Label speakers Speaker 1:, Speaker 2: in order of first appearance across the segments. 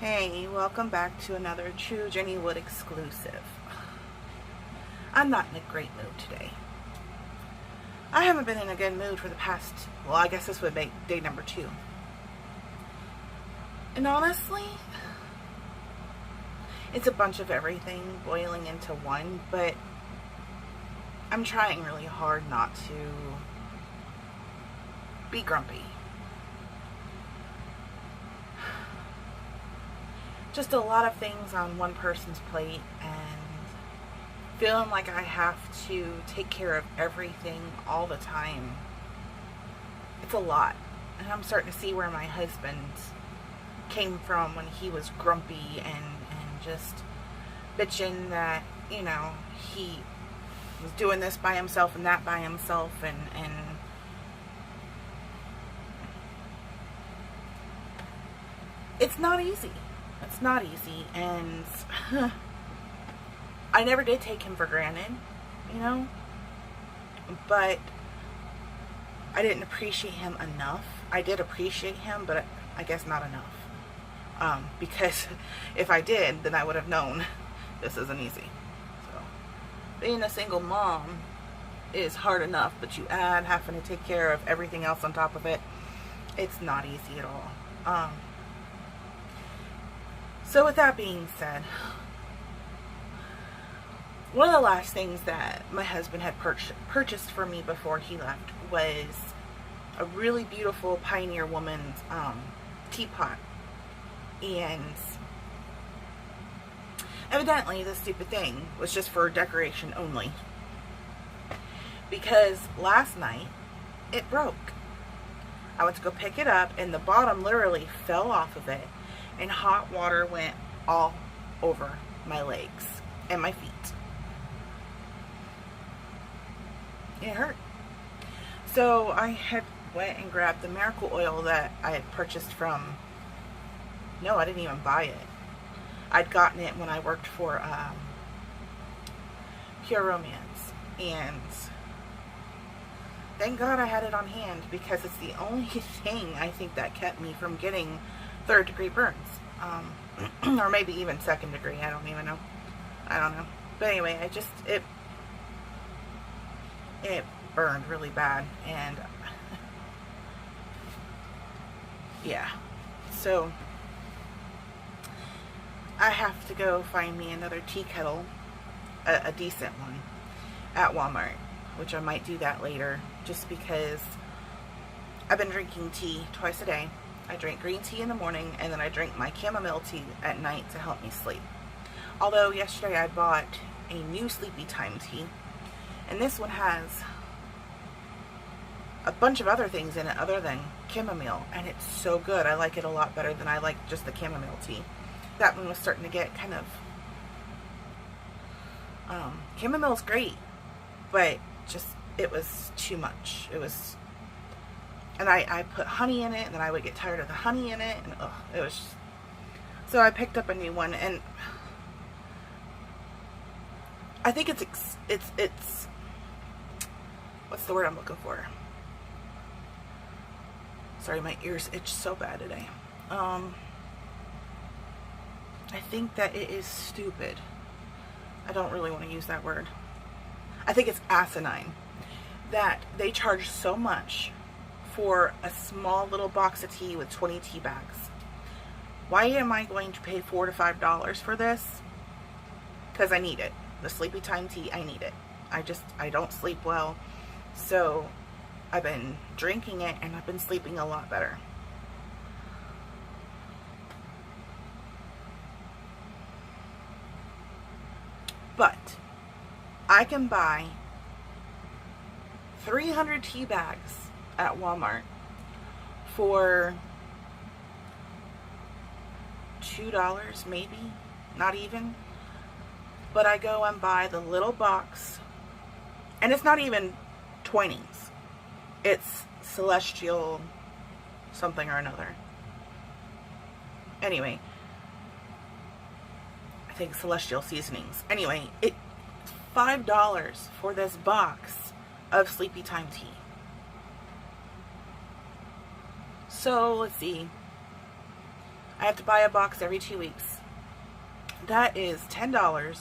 Speaker 1: Hey, welcome back to another True Jenny Wood exclusive. I'm not in a great mood today. I haven't been in a good mood for the past, well, I guess this would make day number 2. And honestly, it's a bunch of everything boiling into one, but I'm trying really hard not to be grumpy. Just a lot of things on one person's plate and feeling like I have to take care of everything all the time. It's a lot. And I'm starting to see where my husband came from when he was grumpy and just bitching that, he was doing this by himself and that by himself and it's not easy. It's not easy, and I never did take him for granted, but I didn't appreciate him enough. I did appreciate him, but I guess not enough. Because if I did, then I would have known this isn't easy. So, being a single mom is hard enough, but you add having to take care of everything else on top of it, it's not easy at all. So with that being said, one of the last things that my husband had purchased for me before he left was a really beautiful Pioneer Woman's teapot. And evidently this stupid thing was just for decoration only. Because last night it broke. I went to go pick it up and the bottom literally fell off of it. And hot water went all over my legs and my feet. It hurt. So I had went and grabbed the miracle oil that I had purchased from, no, I didn't even buy it. I'd gotten it when I worked for Pure Romance. And thank God I had it on hand because it's the only thing I think that kept me from getting 3rd degree burns, or maybe even 2nd degree. I don't even know. I don't know. But anyway, it burned really bad, and yeah. So I have to go find me another tea kettle, a decent one, at Walmart, which I might do that later, just because I've been drinking tea twice a day. I drink green tea in the morning, and then I drink my chamomile tea at night to help me sleep. Although yesterday I bought a new Sleepy Time tea, and this one has a bunch of other things in it other than chamomile, and it's so good. I like it a lot better than I like just the chamomile tea. That one was starting to get kind of... chamomile's great, but just, it was too much. It was... And I put honey in it, and then I would get tired of the honey in it, and it was just... So I picked up a new one, and I think it's what's the word I'm looking for? Sorry, my ears itch so bad today. I think that it is stupid. I don't really want to use that word. I think it's asinine that they charge so much for a small little box of tea with 20 tea bags. Why am I going to pay $4 to $5 for this? Because I need it. The Sleepy Time tea, I need it. I don't sleep well. So I've been drinking it and I've been sleeping a lot better. But I can buy 300 tea bags at Walmart for $2 maybe, not even. But I go and buy the little box, and it's not even Twinings, it's Celestial something or another. Anyway, I think Celestial Seasonings. Anyway, it's $5 for this box of Sleepy Time tea. So let's see. I have to buy a box every 2 weeks. That is $10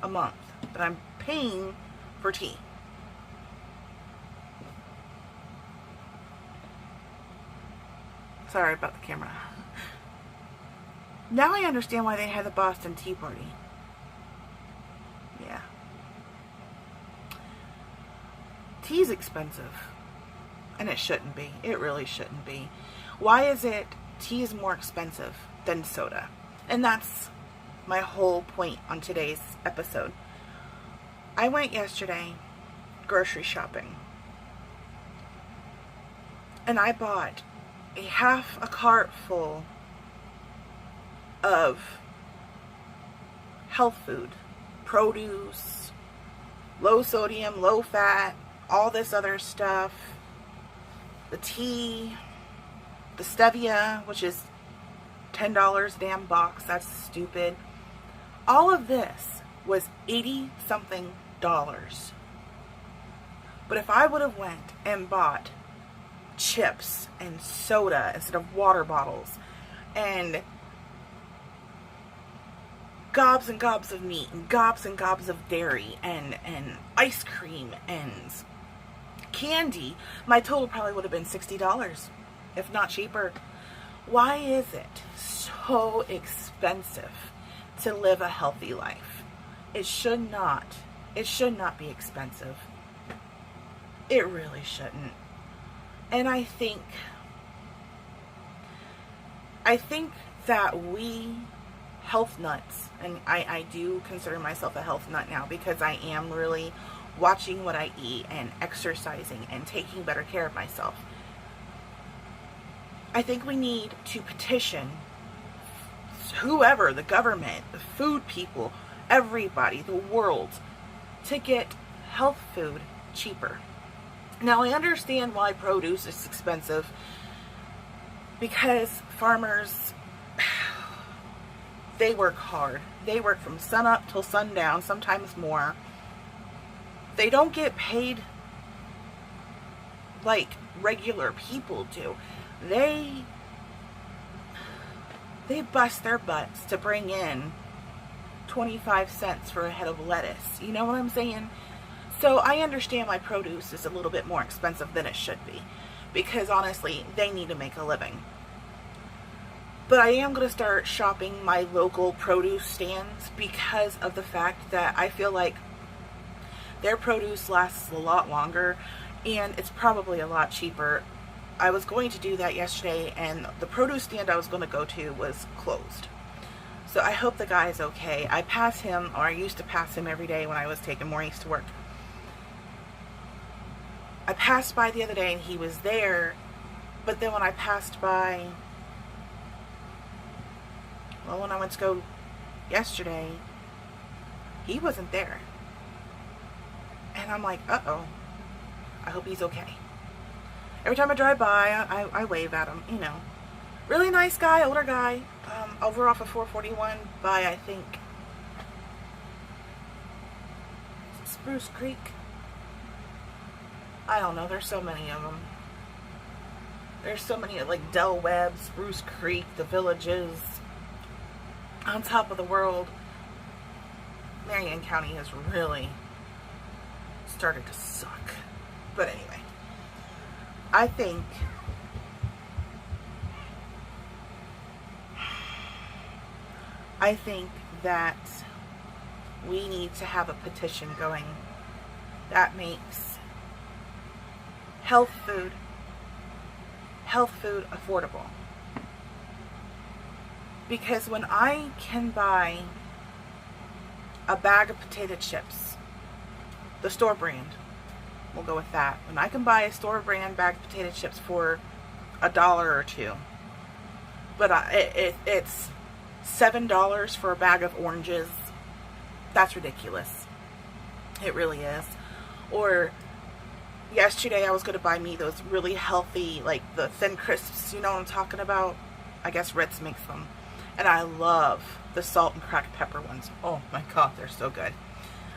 Speaker 1: a month that I'm paying for tea. Sorry about the camera. Now I understand why they had the Boston Tea Party. Yeah. Tea's expensive. And it shouldn't be. It really shouldn't be. Why is it tea is more expensive than soda? And that's my whole point on today's episode. I went yesterday grocery shopping. And I bought a half a cart full of health food, produce, low sodium, low fat, all this other stuff, the tea, the stevia, which is $10 a damn box, that's stupid. All of this was 80 something dollars. But if I would have went and bought chips and soda instead of water bottles, and gobs and gobs of meat, and gobs of dairy, and ice cream, and candy, my total probably would have been $60, if not cheaper. Why is it so expensive to live a healthy life? It should not be expensive. It really shouldn't. And I think that we health nuts, and I do consider myself a health nut now because I am really watching what I eat and exercising and taking better care of myself. I think we need to petition whoever, the government, the food people, everybody, the world, to get health food cheaper. Now, I understand why produce is expensive, because farmers, they work hard. They work from sun up till sundown, sometimes more. They don't get paid like regular people do. They bust their butts to bring in 25 cents for a head of lettuce. You know what I'm saying? So I understand why produce is a little bit more expensive than it should be, because honestly, they need to make a living. But I am going to start shopping my local produce stands because of the fact that I feel like their produce lasts a lot longer and it's probably a lot cheaper. I was going to do that yesterday, and the produce stand I was going to go to was closed. So I hope the guy is okay. I pass him, or I used to pass him every day when I was taking Maurice to work. I passed by the other day and he was there, but then when I passed by, well, when I went to go yesterday, he wasn't there. And I'm like, uh-oh, I hope he's okay. Every time I drive by, I wave at him, you know. Really nice guy, older guy, over off of 441 by, I think, Spruce Creek. I don't know, there's so many of them. There's so many, like Del Webb, Spruce Creek, the Villages, on top of the world. Marion County has really started to suck. But anyway, I think that we need to have a petition going that makes health food affordable. Because when I can buy a bag of potato chips, the store brand, we'll go with that. When I can buy a store brand bag of potato chips for $1 or $2, but it's $7 for a bag of oranges, that's ridiculous. It really is. Or yesterday I was going to buy me those really healthy, like the Thin Crisps, you know what I'm talking about? I guess Ritz makes them. And I love the salt and cracked pepper ones. Oh my god, they're so good.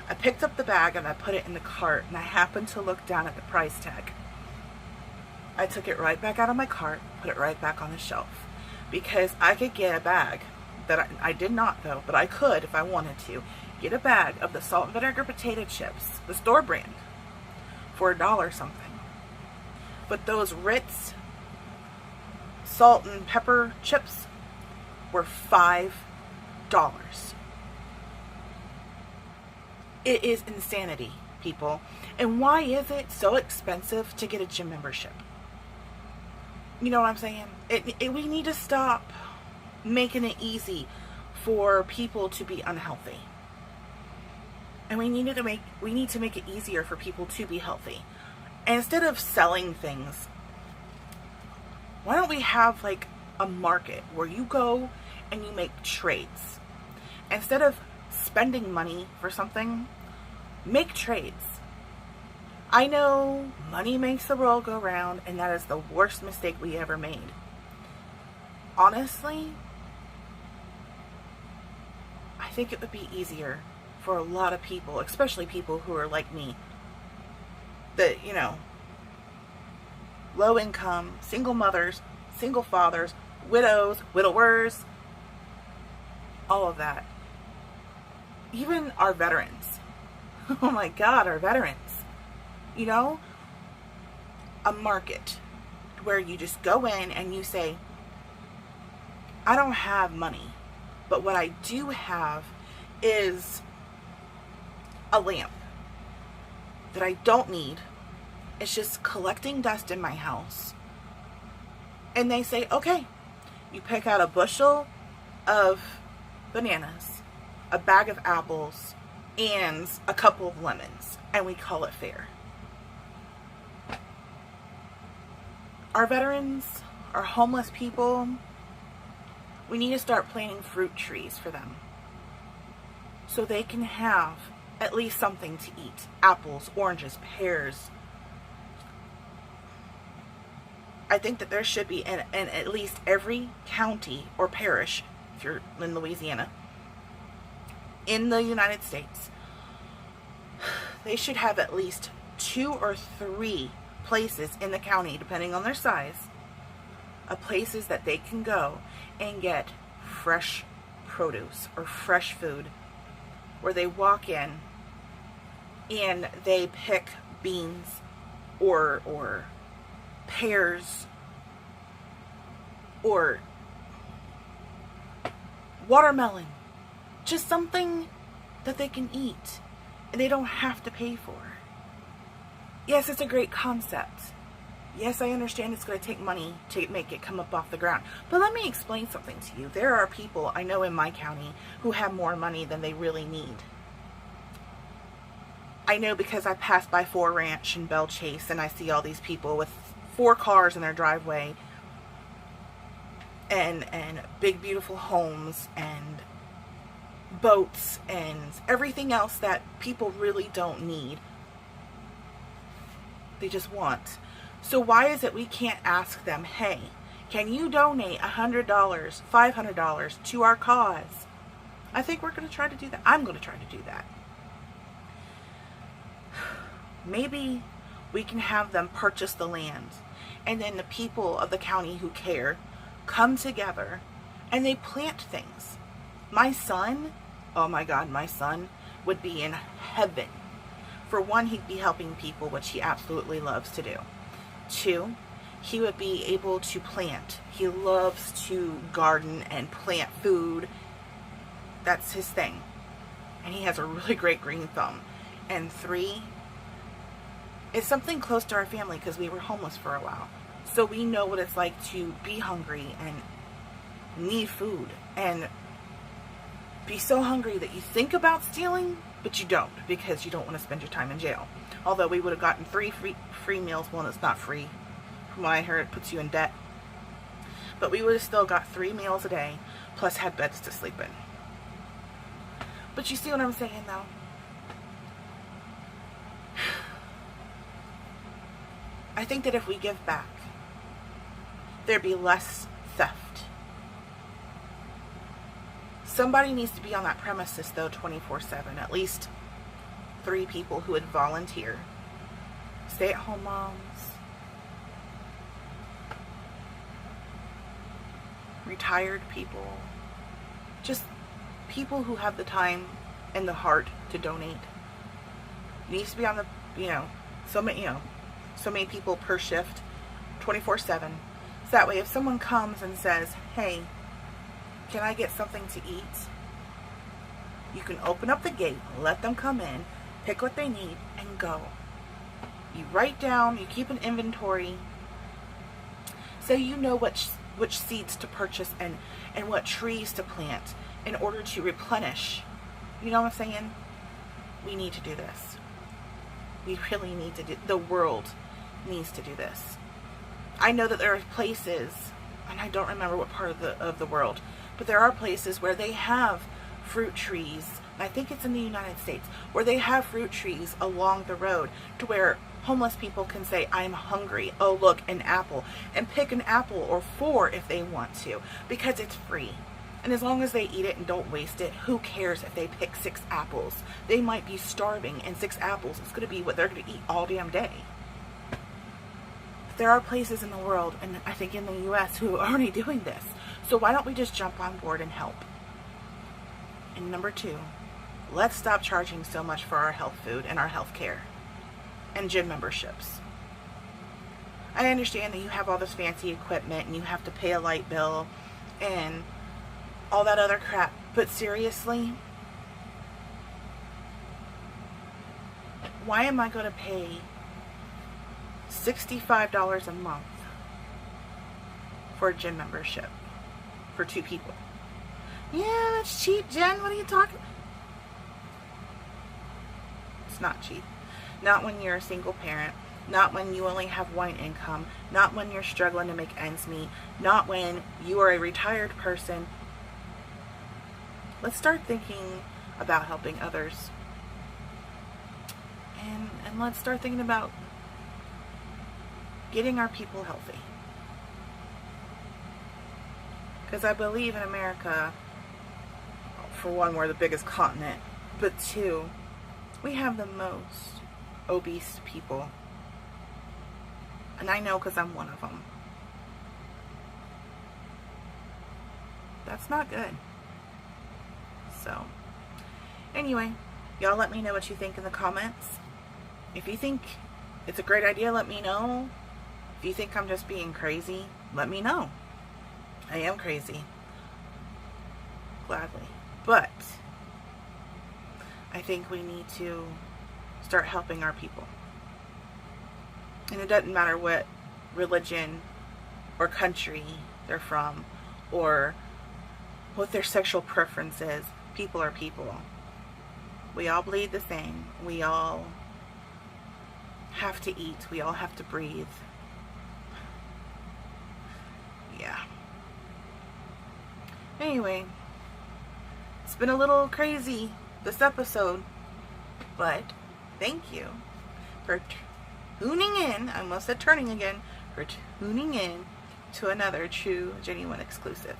Speaker 1: I picked up the bag and I put it in the cart, and I happened to look down at the price tag. I took it right back out of my cart, put it right back on the shelf. because I could get a bag that I did not though, but I could if I wanted to get a bag of the salt and vinegar potato chips, the store brand, for $1 something. But those Ritz salt and pepper chips were $5. It is insanity, people. And why is it so expensive to get a gym membership? You know what I'm saying? We need to stop making it easy for people to be unhealthy. And we need to make it easier for people to be healthy. And instead of selling things, why don't we have like a market where you go and you make trades? Instead of spending money for something, make trades. I know money makes the world go round, and that is the worst mistake we ever made. Honestly, I think it would be easier for a lot of people, especially people who are like me, that, you know, low income, single mothers, single fathers, widows, widowers, all of that. Even our veterans. Oh my God, our veterans. You know, a market where you just go in and you say, I don't have money, but what I do have is a lamp that I don't need. It's just collecting dust in my house. And they say, okay, you pick out a bushel of bananas, a bag of apples, and a couple of lemons, and we call it fair. Our veterans, our homeless people, we need to start planting fruit trees for them so they can have at least something to eat. Apples, oranges, pears. I think that there should be in at least every county or parish, if you're in Louisiana, in the United States, they should have at least 2 or 3 places in the county, depending on their size, of places that they can go and get fresh produce or fresh food, where they walk in and they pick beans or pears or watermelon, just something that they can eat and they don't have to pay for. Yes, it's a great concept. Yes, I understand it's going to take money to make it come up off the ground. But let me explain something to you. There are people I know in my county who have more money than they really need. I know because I pass by Four Ranch and Belle Chase and I see all these people with 4 cars in their driveway and big beautiful homes and boats and everything else that people really don't need. They just want. So why is it we can't ask them, hey, can you donate $100, $500 to our cause? I think we're going to try to do that. I'm going to try to do that. Maybe we can have them purchase the land, and then the people of the county who care come together and they plant things. My son, oh my God, my son would be in heaven. For one, he'd be helping people, which he absolutely loves to do. 2, he would be able to plant. He loves to garden and plant food. That's his thing. And he has a really great green thumb. And 3, it's something close to our family because we were homeless for a while. So we know what it's like to be hungry and need food and be so hungry that you think about stealing, but you don't, because you don't want to spend your time in jail. Although we would have gotten 3 free meals. Well, it's not free. From what I heard, it puts you in debt. But we would have still got 3 meals a day, plus had beds to sleep in. But you see what I'm saying, though? I think that if we give back, there'd be less theft. Somebody needs to be on that premises, though, 24/7. At least 3 people who would volunteer. Stay-at-home moms. retired people, just people who have the time and the heart to donate. It needs to be on the, so many people per shift, 24/7. So that way if someone comes and says, hey, can I get something to eat? You can open up the gate, let them come in, pick what they need, and go. You write down, you keep an inventory, so you know which seeds to purchase and what trees to plant in order to replenish. You know what I'm saying? We need to do this. We really need to do, the world needs to do this. I know that there are places, and I don't remember what part of the world, but there are places where they have fruit trees, and I think it's in the United States, where they have fruit trees along the road to where homeless people can say, I'm hungry. Oh, look, an apple. And pick an apple or 4 if they want to, because it's free. And as long as they eat it and don't waste it, who cares if they pick 6 apples? They might be starving, and 6 apples is going to be what they're going to eat all damn day. There are places in the world, and I think in the U.S., who are already doing this. So why don't we just jump on board and help? And number 2, let's stop charging so much for our health food and our health care and gym memberships. I understand that you have all this fancy equipment and you have to pay a light bill and all that other crap, but seriously, why am I going to pay $65 a month for a gym membership for 2 people? Yeah, that's cheap, Jen. What are you talking about? It's not cheap. Not when you're a single parent. Not when you only have one income. Not when you're struggling to make ends meet. Not when you are a retired person. Let's start thinking about helping others. And let's start thinking about getting our people healthy. Because I believe in America, for one, we're the biggest continent, but 2, we have the most obese people. And I know because I'm one of them. That's not good. So, anyway, y'all let me know what you think in the comments. If you think it's a great idea, let me know. If you think I'm just being crazy, let me know. I am crazy. Gladly. But I think we need to start helping our people. And it doesn't matter what religion or country they're from or what their sexual preference is. People are people. We all bleed the same. We all have to eat. We all have to breathe. Yeah. Anyway, it's been a little crazy this episode, but thank you for tuning in. I almost said turning again. For tuning in to another True Genuine exclusive.